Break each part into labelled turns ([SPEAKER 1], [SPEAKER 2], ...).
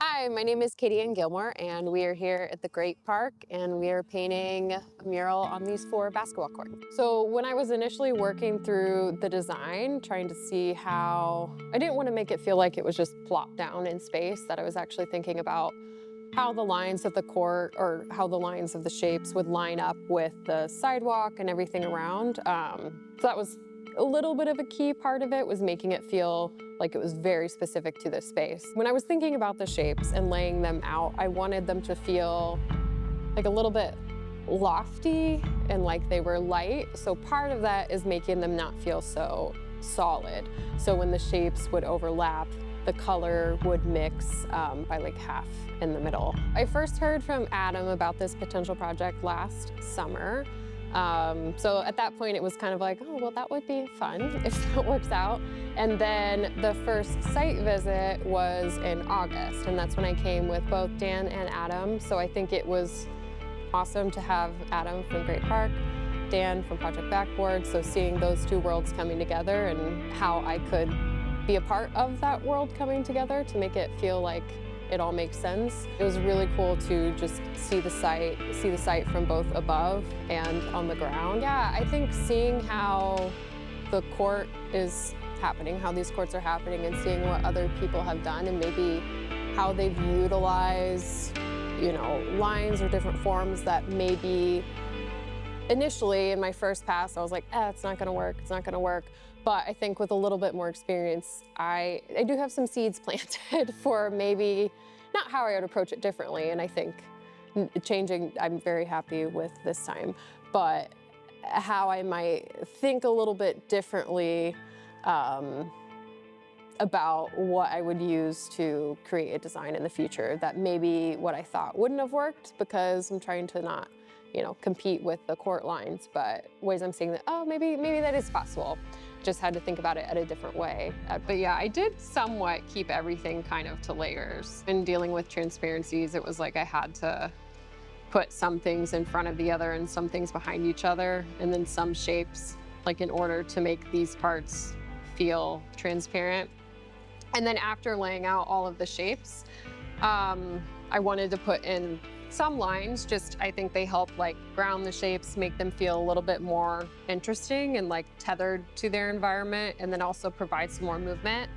[SPEAKER 1] Hi, my name is Katy and Gilmore, and we are here at the Great Park, and we are painting a mural on these 4 basketball courts. So when I was initially working through the design, trying to see how, I didn't want to make it feel like it was just plopped down in space, that I was actually thinking about how the lines of the court or how the lines of the shapes would line up with the sidewalk and everything around. So that was a little bit of a key part of it, was making it feel like it was very specific to this space. When I was thinking about the shapes and laying them out, I wanted them to feel like a little bit lofty and like they were light. So part of that is making them not feel so solid. So when the shapes would overlap, the color would mix by like half in the middle. I first heard from Adam about this potential project last summer. So at that point it was kind of like, oh, well, that would be fun if that works out. And then the first site visit was in August, and that's when I came with both Dan and Adam. So I think it was awesome to have Adam from Great Park, Dan from Project Backboard. So seeing those two worlds coming together and how I could be a part of that world coming together to make it feel like it all makes sense. It was really cool to just see the site from both above and on the ground. Yeah, I think seeing how the court is happening, how these courts are happening, and seeing what other people have done and maybe how they've utilized, lines or different forms that maybe initially in my first pass, I was like, it's not gonna work, it's not gonna work. But I think with a little bit more experience, I do have some seeds planted for maybe not how I would approach it differently. And I think changing, I'm very happy with this time, but how I might think a little bit differently about what I would use to create a design in the future that maybe what I thought wouldn't have worked, because I'm trying to not compete with the court lines, but ways I'm seeing that, oh, maybe that is possible. Just had to think about it at a different way. But yeah, I did somewhat keep everything kind of to layers. In dealing with transparencies, it was like I had to put some things in front of the other and some things behind each other, and then some shapes, like in order to make these parts feel transparent. And then after laying out all of the shapes, I wanted to put in some lines. Just, I think they help like ground the shapes, make them feel a little bit more interesting and like tethered to their environment, and then also provide some more movement.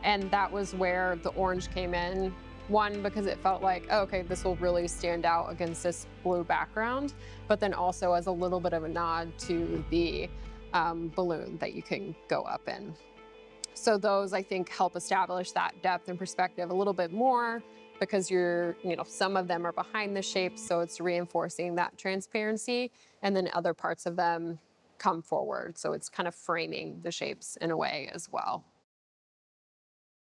[SPEAKER 1] And that was where the orange came in. One, because it felt like, oh, okay, this will really stand out against this blue background, but then also as a little bit of a nod to the balloon that you can go up in. So those, I think, help establish that depth and perspective a little bit more, because some of them are behind the shape, so it's reinforcing that transparency, and then other parts of them come forward. So it's kind of framing the shapes in a way as well.